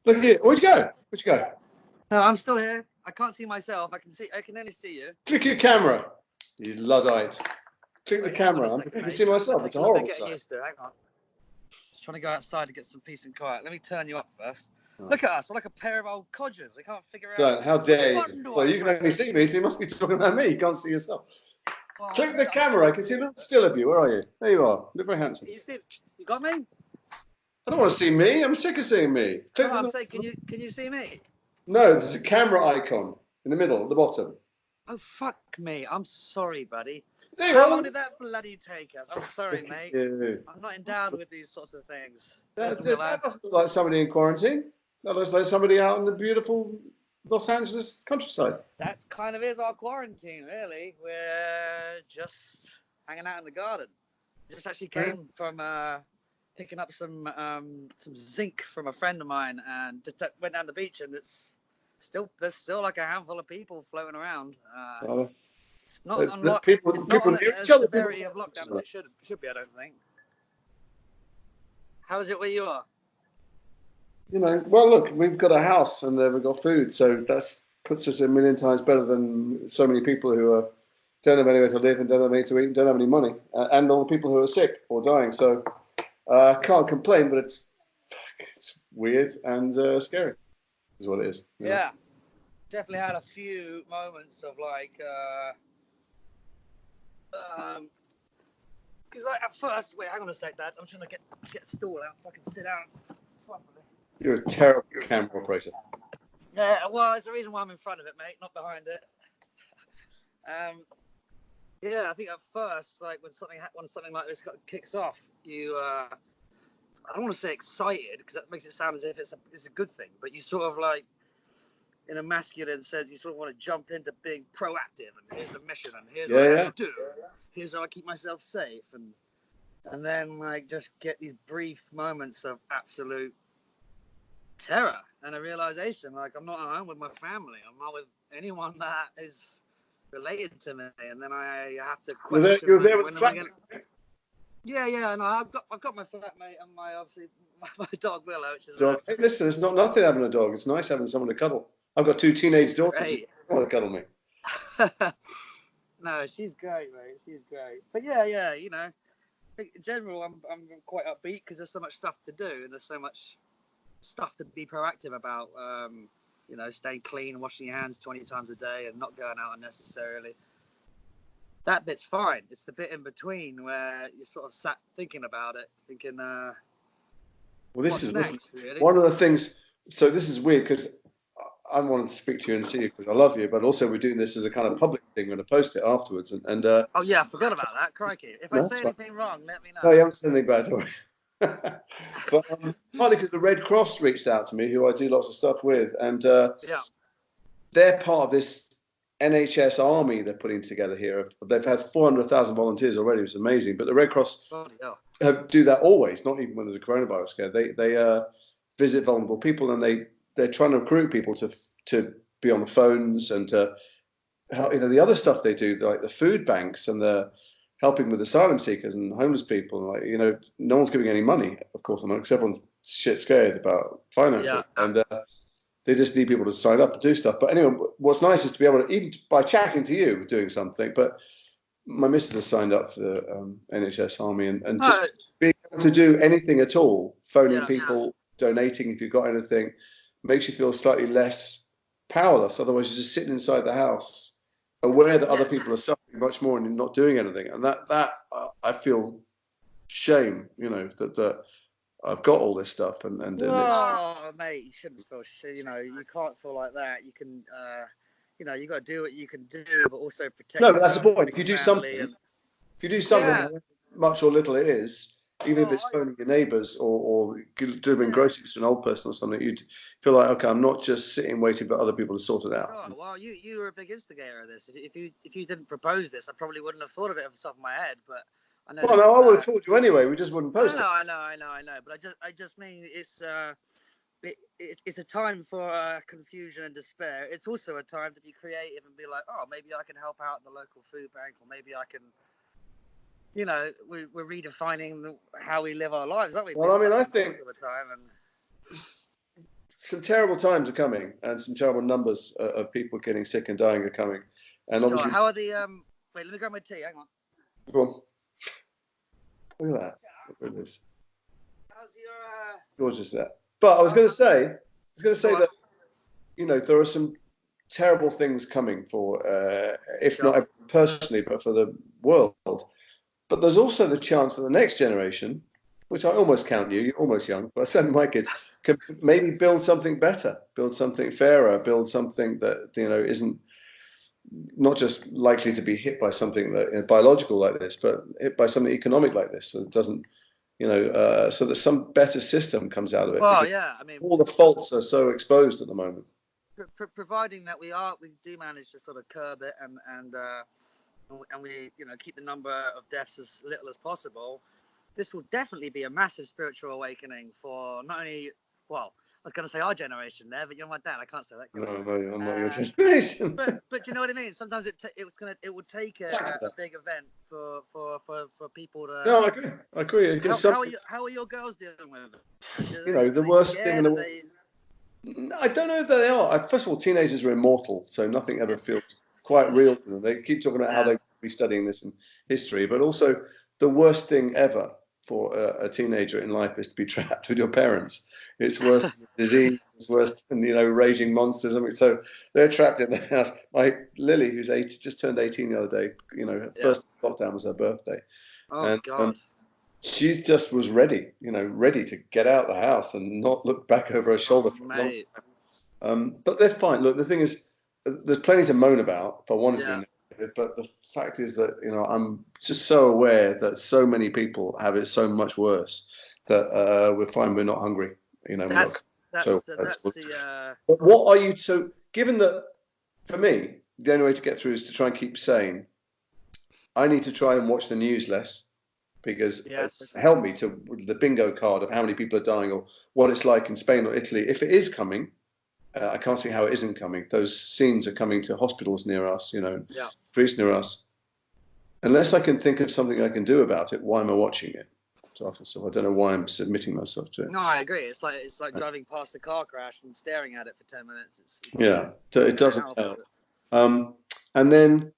Look at you. Where'd you go? Where'd you go? No, I'm still here. I can't see myself. I can only see you. Click your camera. You Luddite. Click the camera. I can see myself. It's a horrible sight. Used to. Hang on. Just trying to go outside to get some peace and quiet. Let me turn you up first. Oh. Look at us. We're like a pair of old codgers. We can't figure out. Don't. How dare you? Well, you can only see me, so you must be talking about me. You can't see yourself. Oh, click the camera. I can see a little still of you. Where are you? There you are. Look very handsome. You got me? I don't want to see me. I'm sick of seeing me. No, I'm saying, can you see me? No, there's a camera icon in the middle, at the bottom. Oh, fuck me. I'm sorry, buddy. There How long did that bloody take us? I'm sorry, mate. Yeah. I'm not endowed with these sorts of things. That doesn't look like somebody in quarantine. That looks like somebody out in the beautiful Los Angeles countryside. That kind of is our quarantine, really. We're just hanging out in the garden. Just actually came from picking up some zinc from a friend of mine, and just went down the beach, and there's still like a handful of people floating around. It's not on the severity of lockdown as it should be, I don't think. How is it where you are? You know, well, look, we've got a house and we've got food, so that puts us a million times better than so many people who don't have anywhere to live and don't have anywhere to eat and don't have any money, and all the people who are sick or dying. So I can't complain, but it's weird and scary, is what it is. Yeah, definitely had a few moments of like. Because at first, wait, hang on a sec, Dad. I'm trying to get a stool out so I can sit down. You're a terrible camera operator. Yeah, well, it's the reason why I'm in front of it, mate, not behind it. Yeah, I think at first, like when something like this kicks off, you I don't want to say excited because that makes it sound as if it's a good thing, but you sort of like, in a masculine sense, you sort of want to jump into being proactive, and here's the mission, and here's what I have to do, here's how I keep myself safe, and then like just get these brief moments of absolute terror and a realization like I'm not at home with my family, I'm not with anyone that is related to me, and then I have to question. You're there with the flatmate. Yeah, no, I've got my flatmate and my dog Willow, which is. So, hey, listen, it's not nothing having a dog. It's nice having someone to cuddle. I've got 2 teenage daughters who want to cuddle me. No, she's great, mate. She's great. But yeah, you know, in general, I'm quite upbeat because there's so much stuff to do and there's so much stuff to be proactive about. You know, staying clean, washing your hands 20 times a day, and not going out unnecessarily. That bit's fine. It's the bit in between where you sort of sat thinking about it, thinking, well, this is next, really? One of the things. So this is weird because I wanted to speak to you and see you because I love you, but also we're doing this as a kind of public thing. We're going to post it afterwards. And oh yeah, I forgot about that. Crikey! If I say anything wrong, let me know. No, you haven't said anything bad, don't worry. But partly because the Red Cross reached out to me, who I do lots of stuff with, and they're part of this NHS army they're putting together here. They've had 400,000 volunteers already, which is amazing. But the Red Cross do that always, not even when there's a coronavirus scare. They visit vulnerable people, and they're trying to recruit people to be on the phones and to help. You know, the other stuff they do, like the food banks and the helping with asylum seekers and homeless people. Like, you know, no one's giving any money, of course, because everyone's shit scared about finances. And they just need people to sign up and do stuff. But anyway, what's nice is to be able to, even by chatting to you, doing something. But my missus has signed up for the NHS Army and just being able to do anything at all, phoning people, donating if you've got anything, makes you feel slightly less powerless. Otherwise, you're just sitting inside the house, aware that other people are suffering much more and you're not doing anything. And that I feel shame, you know, that I've got all this stuff and oh, mate, you shouldn't feel shit. You know, you can't feel like that. You can, you know, you got to do what you can do, but also protect. No, but that's the point. If you do something, much or little it is, even if it's phoning your neighbours or delivering groceries to an old person or something, you'd feel like, okay, I'm not just sitting waiting for other people to sort it out. Oh, well, you were a big instigator of this. If you didn't propose this, I probably wouldn't have thought of it off the top of my head, but. I would have told you anyway. We just wouldn't post it. I know. But I just mean it's a time for confusion and despair. It's also a time to be creative and be like, oh, maybe I can help out the local food bank, or maybe I can. You know, we're redefining how we live our lives, aren't we? Well, I mean, I think some terrible times are coming, and some terrible numbers of people getting sick and dying are coming. And sure. obviously, How are the wait, let me grab my tea. Hang on. Go on. Look at that. Look at this. How's your Gorgeous that. But I was going to say that, you know, there are some terrible things coming for, if not personally, but for the world. But there's also the chance that the next generation, which I almost count you, you're almost young, but certainly my kids, can maybe build something better, build something fairer, build something that, you know, isn't not just likely to be hit by something that biological like this, but hit by something economic like this. So it doesn't, you know, so that some better system comes out of it. Well, yeah, I mean, all the faults are so exposed at the moment. Providing that we do manage to sort of curb it and we, you know, keep the number of deaths as little as possible, this will definitely be a massive spiritual awakening for not only, well, I was going to say our generation there, but you're my dad. I can't say that. No, I'm not your generation. But you know what I mean. Sometimes it would take a big event for people to. No, I agree. How are your girls dealing with it? You know, the worst thing in the world. I don't know if they are. First of all, teenagers are immortal, so nothing ever feels quite real to them. They keep talking about how they be studying this in history, but also the worst thing ever for a teenager in life is to be trapped with your parents. It's worse than disease. It's worse than, you know, raging monsters. I mean, so they're trapped in the house. Like Lily, who's just turned 18 the other day. You know, her first lockdown was her birthday. Oh, God. She just was ready, you know, ready to get out of the house and not look back over her shoulder. Mate. But they're fine. Look, the thing is, there's plenty to moan about if I wanted to be negative, but the fact is that, you know, I'm just so aware that so many people have it so much worse that we're fine. We're not hungry. You know, that's the. But what are you to? Given that, for me, the only way to get through is to try and keep sane. I need to try and watch the news less, because it help me to the bingo card of how many people are dying or what it's like in Spain or Italy. If it is coming, I can't see how it isn't coming. Those scenes are coming to hospitals near us, you know, streets near us. Unless I can think of something I can do about it, why am I watching it? So I don't know why I'm submitting myself to it. No, I agree. It's like driving past a car crash and staring at it for 10 minutes. So it doesn't help. And then,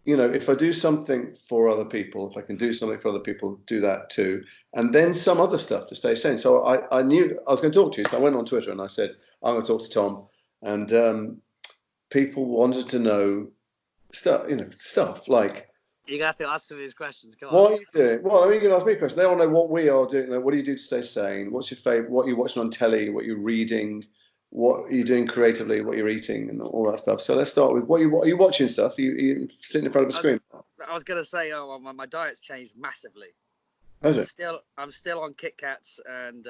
you know, if I do something for other people, if I can do something for other people, do that too. And then some other stuff to stay sane. So I knew I was going to talk to you. So I went on Twitter and I said, I'm going to talk to Tom. And people wanted to know stuff like, you got to ask some of these questions. Come on. What are you doing? Well, I mean, you can ask me a question. They want to know what we are doing. What do you do to stay sane? What's your favorite? What you're watching on telly? What you're reading? What are you doing creatively? What you're eating and all that stuff. So let's start with what are you watching stuff? Are you sitting in front of a screen? I was going to say, my diet's changed massively. Has it? I'm still on Kit Kats and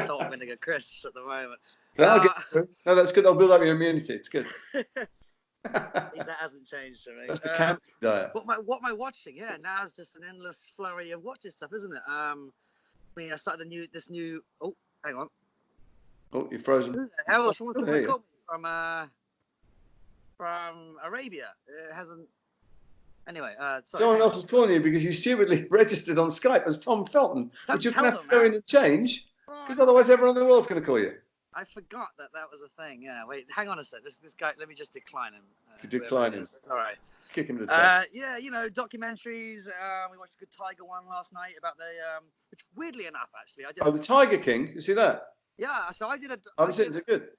salt and vinegar crisps at the moment. No, that's good. I'll build up your immunity. It's good. That hasn't changed for me. That's the camp diet. What am I watching? Yeah, now it's just an endless flurry of watching stuff, isn't it? I mean, I started this new. Oh, hang on. Oh, you're frozen. Who the hell? Someone called me from Arabia. It hasn't. Anyway, sorry. Someone else is calling you because you stupidly registered on Skype as Tom Felton, which you're going to have to go in and change, because otherwise everyone in the world's going to call you. I forgot that was a thing. Yeah, wait, hang on a sec. This guy, let me just decline him. Decline him. It's all right. Kick him to the tail. Yeah, you know, documentaries. We watched a good Tiger one last night about the, which weirdly enough, actually, I did. The Tiger King. You see that? Yeah, so I did a. I'm saying it's good.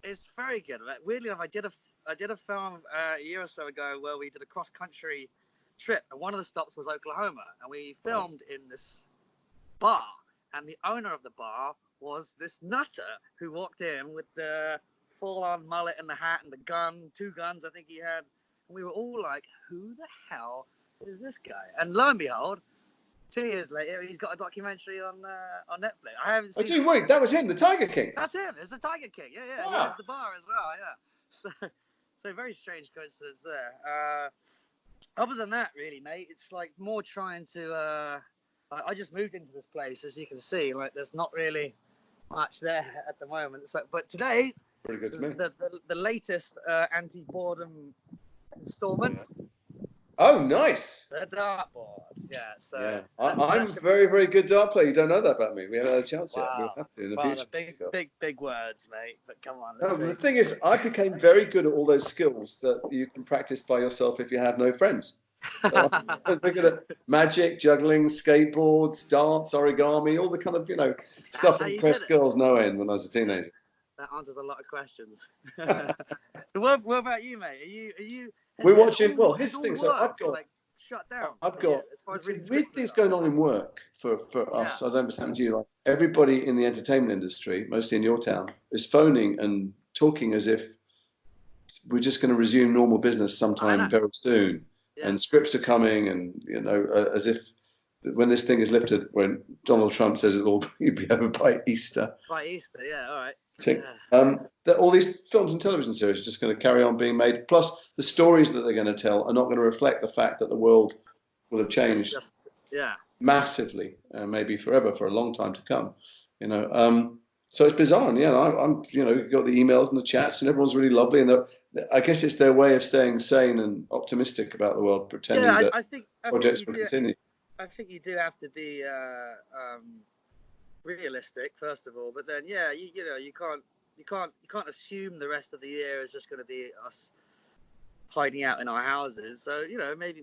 It's very good. Weirdly enough, I did a film a year or so ago where we did a cross country trip, and one of the stops was Oklahoma, and we filmed in this bar, and the owner of the bar was this nutter who walked in with the full-on mullet and the hat and the gun, 2 guns I think he had, and we were all like, who the hell is this guy? And lo and behold, 2 years later, he's got a documentary on Netflix. I haven't seen it. Wait, that was him, the Tiger King? That's him. It's the Tiger King. Yeah. Wow. He has the bar as well, yeah. So very strange coincidence there. Other than that, really, mate, it's like more trying to... I just moved into this place, as you can see. Like, there's not really much there at the moment. So, but today, pretty good to me. The latest anti-boredom installment. Oh, nice. The dartboard. Yeah. So yeah, I'm a very, very good dart player. You don't know that about me. We haven't had a chance yet. We'll have to in the future. Big words, mate. But come on. No, the thing is, I became very good at all those skills that you can practice by yourself if you have no friends. So I'm very good at magic, juggling, skateboards, darts, origami, all the kind of, stuff that impressed girls no end when I was a teenager. That answers a lot of questions. What about you, mate? Are you? We're watching. Well, his thing. So I've got like shut down. I've got weird things going on in work for us. I don't know if it's happened to you. Like everybody in the entertainment industry, mostly in your town, is phoning and talking as if we're just going to resume normal business sometime very soon. Yeah. And scripts are coming, and as if when this thing is lifted, when Donald Trump says it'll be over by Easter. By Easter, yeah, all right. That all these films and television series are just going to carry on being made. Plus, the stories that they're going to tell are not going to reflect the fact that the world will have changed massively, maybe forever, for a long time to come. So it's bizarre. And I'm got the emails and the chats, and everyone's really lovely. And I guess it's their way of staying sane and optimistic about the world, pretending that projects will continue. I think you do have to be realistic, first of all, but then you can't assume the rest of the year is just going to be us hiding out in our houses. So maybe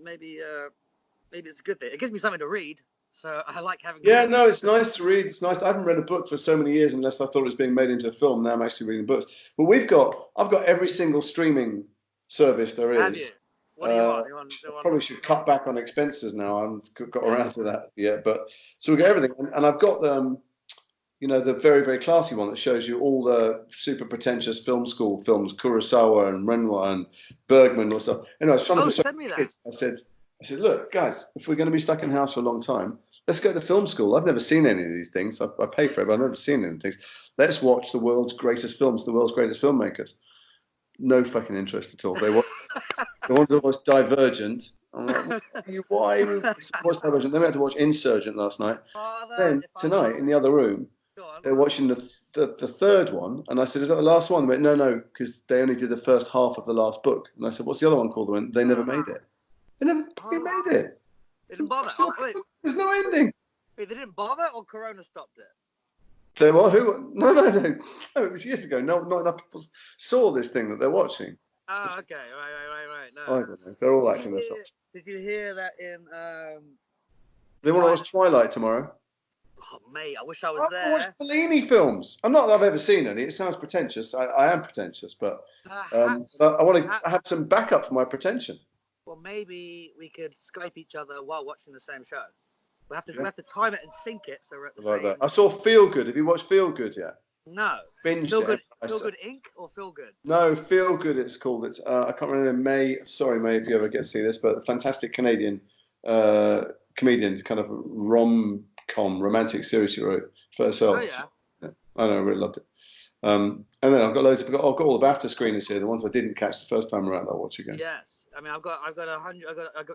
it's a good thing. It gives me something to read, so I like having. Yeah, no, it's nice to read. It's nice. I haven't read a book for so many years unless I thought it was being made into a film. Now I'm actually reading books. But I've got every single streaming service there is. Have you? What do you want? Probably should cut back on expenses now. I haven't got around to that yet, but so we got everything, and I've got the very, very classy one that shows you all the super pretentious film school films, Kurosawa and Renoir and Bergman and stuff. I was trying to send me that. I said, look, guys, if we're going to be stuck in house for a long time, let's go to film school. I've never seen any of these things. I pay for it, but I've never seen any of these things. Let's watch the world's greatest films, the world's greatest filmmakers. No fucking interest at all. They wanted to watch Divergent. I'm like, why watch Divergent? Then we had to watch Insurgent last night. Then tonight in the other room, they're watching the third one, and I said, "Is that the last one?" They went, "No, because they only did the first half of the last book." And I said, "What's the other one called?" They went, "They never made it. They never made it. They didn't bother. There's no ending." Wait, they didn't bother, or Corona stopped it? They were who? No. It was years ago. Not enough people saw this thing that they're watching. Oh, okay, right. No, I don't know. They're all acting themselves. Did you hear that in? They want to watch Twilight tomorrow. Oh, mate, I wish I was there. I watch Fellini films. I'm not that I've ever seen any. It sounds pretentious. I am pretentious, but I want to have some backup for my pretension. Well, maybe we could Skype each other while watching the same show. We have to time it and sync it so we're at the same. That. I saw Feel Good. Have you watched Feel Good yet? No. Binged Feel Good Inc. or Feel Good? No, Feel Good. It's called. It's I can't remember May. Sorry, May, if you ever get to see this, but a fantastic Canadian comedian, kind of rom-com romantic series she wrote for herself. Oh yeah. I know, I really loved it. And then I've got loads. I've got all the BAFTA screeners here. The ones I didn't catch the first time around, I'll watch again. Yes, I mean I've got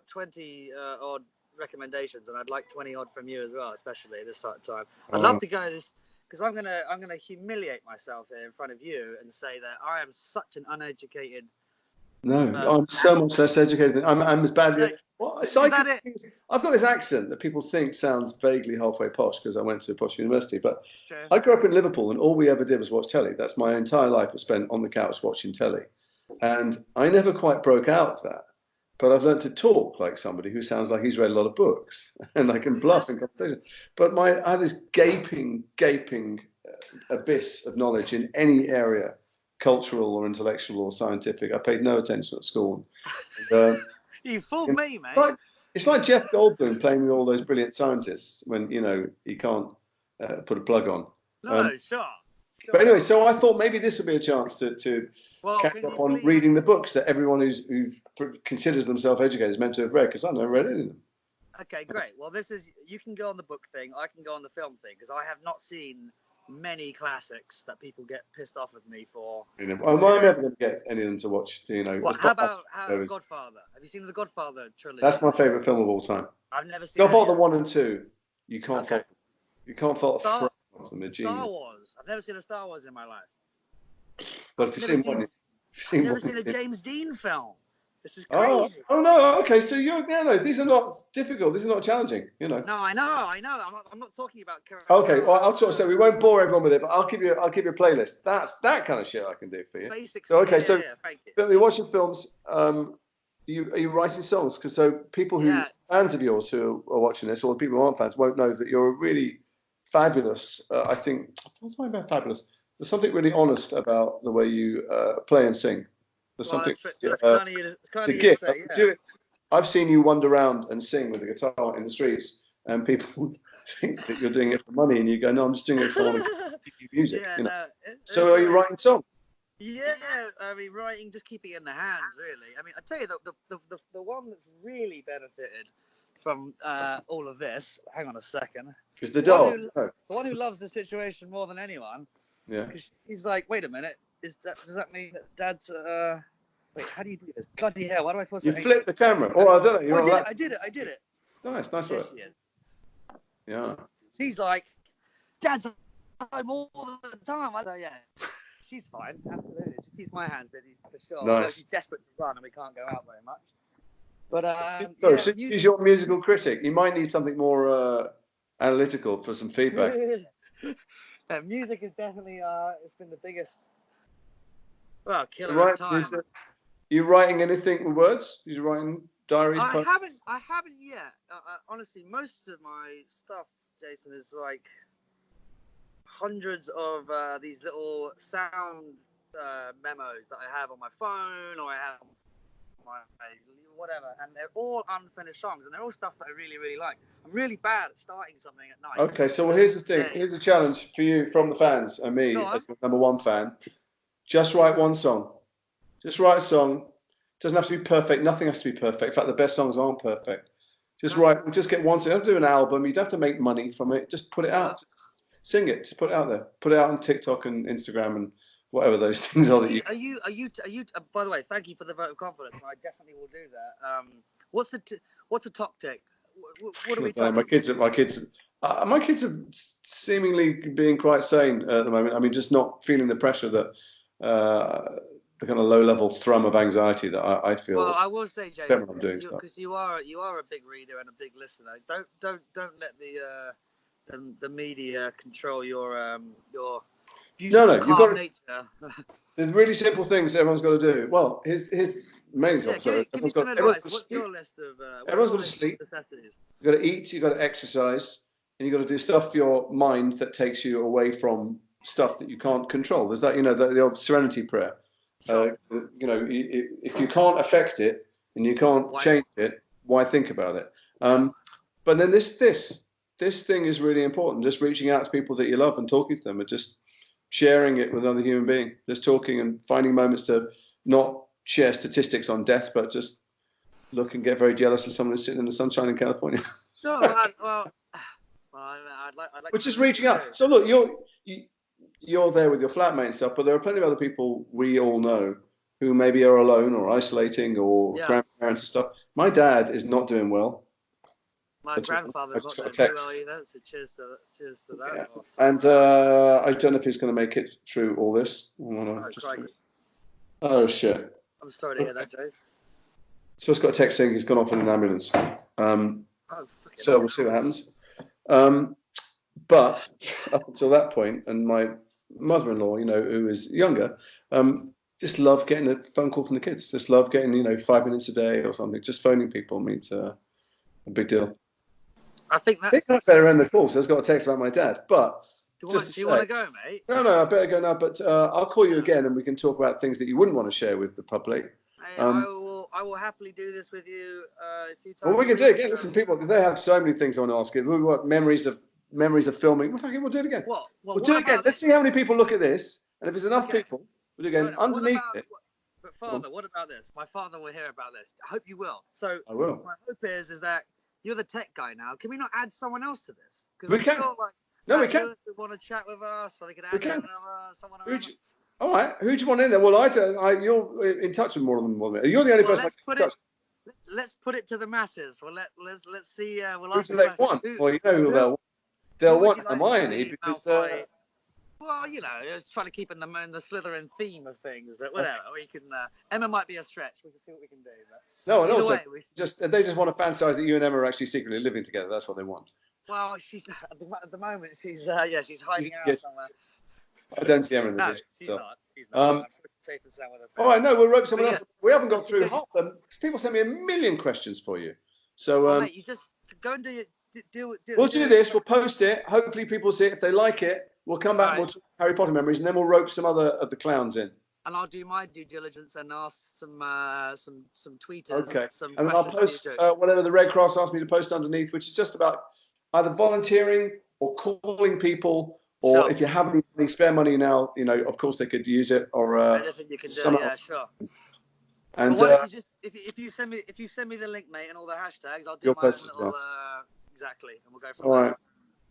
20 odd recommendations, and I'd like 20 odd from you as well, especially this sort of time. I'd love to go this because I'm gonna humiliate myself here in front of you and say that I am such an uneducated. No, I'm so much less educated than I'm as badly. I've got this accent that people think sounds vaguely halfway posh because I went to a posh university, but I grew up in Liverpool and all we ever did was watch telly. That's my entire life was spent on the couch watching telly, and I never quite broke out of that. But I've learned to talk like somebody who sounds like he's read a lot of books, and I can bluff in conversation. But I had this gaping abyss of knowledge in any area, cultural or intellectual or scientific. I paid no attention at school. And, you fooled me, mate. It's like Jeff Goldblum playing with all those brilliant scientists when he can't put a plug on. No, sure. But anyway, so I thought maybe this would be a chance to catch up on reading the books that everyone who considers themselves educated is meant to have read, because I've never read any of them. Okay, great. Well, you can go on the book thing, I can go on the film thing, because I have not seen many classics that people get pissed off with me for. I'm never going to get any of them to watch. How about Godfather? Have you seen the Godfather trilogy? That's my favourite film of all time. I've never seen Godfather 1 and 2. You can't fault. You can't fault Star Wars. I've never seen a Star Wars in my life. But if you've seen one, I've never seen a James Dean film. This is crazy. Oh no. Okay, so no. These are not difficult. This is not challenging. You know. No, I know. I'm not talking about. Okay, well, I'll talk. So we won't bore everyone with it, but I'll give you a playlist. That's that kind of shit I can do for you. Basics. So, okay, so thank you. You're watching films. Are you writing songs? Because so people who fans of yours who are watching this, or people who aren't fans, won't know that you're a really fabulous. I think what's my about fabulous? There's something really honest about the way you play and sing. There's something. That's kind of you to say, yeah. I've seen you wander around and sing with a guitar in the streets, and people think that you're doing it for money, and you go, "No, I'm just doing it because I want to give you music." Yeah, you know? No, so, are you writing songs? Yeah, I mean, writing, just keeping it in the hands, really. I mean, I tell you, the one that's really benefited from all of this. Hang on a second. Is the dog? The one who loves the situation more than anyone. Yeah. Because he's like, wait a minute, does that mean that Dad's? Wait, how do you do this? Bloody hell! Why do I feel so? You flip the camera. Oh, I don't know. I did it. Nice work. Yeah. She's like, Dad's home all the time. I go, yeah, she's fine. Absolutely, she keeps my hands busy for sure. Nice. She's desperate to run, and we can't go out very much. But so he's your musical critic. You might need something more analytical for some feedback. Music is definitely it's been the biggest killer of time. You writing anything with words? You writing diaries? I haven't yet. Honestly, most of my stuff, Jason, is like hundreds of these little sound memos that I have on my phone, or I have on my whatever, and they're all unfinished songs, and they're all stuff that I really, really like. I'm really bad at starting something at night. Okay, so here's the thing. Here's a challenge for you from the fans and me, as your number one fan. Just write one song. Just write a song. It doesn't have to be perfect. Nothing has to be perfect. In fact, the best songs aren't perfect. Just write. Just get one song. You don't have to do an album. You don't have to make money from it. Just put it out. Just sing it. Just put it out there. Put it out on TikTok and Instagram and whatever those things are that you. Are you? By the way, thank you for the vote of confidence. I definitely will do that. What's the top tick? What are we talking? My kids are seemingly being quite sane at the moment. I mean, just not feeling the pressure that the kind of low-level thrum of anxiety that I feel. Well, I will say, Jason, because you are a big reader and a big listener. Don't let the media control your calm nature. There's really simple things everyone's got to do. Well, here's main job. Give me some advice. What's your list of? Everyone's got to sleep. You've got to eat. You've got to exercise, and you've got to do stuff for your mind that takes you away from stuff that you can't control. There's that, the old serenity prayer. Sure. If you can't affect it and you can't change it, why think about it? But then this thing is really important. Just reaching out to people that you love and talking to them, and just sharing it with another human being. Just talking and finding moments to not share statistics on death, but just look and get very jealous of someone who's sitting in the sunshine in California. No, I'd like. Which is reaching out. So look, you're there with your flatmate and stuff, but there are plenty of other people we all know who maybe are alone or isolating or grandparents and stuff. My dad is not doing well. My grandfather's not doing well either, so cheers to that. Yeah. And I don't know if he's going to make it through all this. Oh, shit. I'm sorry to hear that, Jay. So it's got a text saying he's gone off in an ambulance. So we'll see what happens. But up until that point, and my mother-in-law, who is younger, just love getting a phone call from the kids. Just love getting, 5 minutes a day or something. Just phoning people means a big deal. I think that's better end the call. So I've got a text about my dad. But do you want to go, mate? No, I better go now. But I'll call you again, and we can talk about things that you wouldn't want to share with the public. I will happily do this with you a few times. Well, we can do it again. Listen, people, they have so many things I want to ask you. We've got memories of filming. We'll do it again. We'll do it again. Let's see how many people look at this, and if there's enough people, we'll do it again. Underneath it. But Father, what about this? My father will hear about this. I hope you will. So I will. My hope is that you're the tech guy now. Can we not add someone else to this? We can. We can. Want to chat with us, so we can add someone else. All right. Who do you want in there? Well, you're in touch with more than one. You're the only person I can touch. Let's put it to the masses. Well, let's see. We'll ask them. Well, who they'll want. They'll want Hermione because. Well, you know, trying to keep in the Slytherin theme of things, but whatever. We can. Emma might be a stretch. We can see what we can do. But No, and also way, they just want to fantasize that you and Emma are actually secretly living together. That's what they want. Well, she's at the moment. She's she's hiding out somewhere. I don't see Emma in the No, dish. she's so. not. She's not. I'm safe and sound with her. All right, no, we'll rope someone else. We haven't got through half of them. People sent me a million questions for you. So, mate, you just go and do. We'll do this. We'll post it. Hopefully, people see it. If they like it, we'll come back. Right. We'll talk Harry Potter memories, and then we'll rope some other of the clowns in. And I'll do my due diligence and ask some tweeters. Okay. Some and I'll post whatever the Red Cross asked me to post underneath, which is just about either volunteering or calling people. Or if you have any spare money now, you know, of course they could use it. Or anything you can do, yeah, sure. And if you send me the link, mate, and all the hashtags, I'll do my own little exactly, and we'll go from there. All right,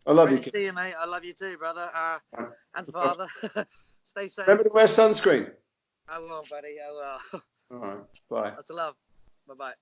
I love you. See you, mate. I love you too, brother, and father. Stay safe. Remember to wear sunscreen. I will, buddy. I will. All right, bye. That's a love. Bye bye.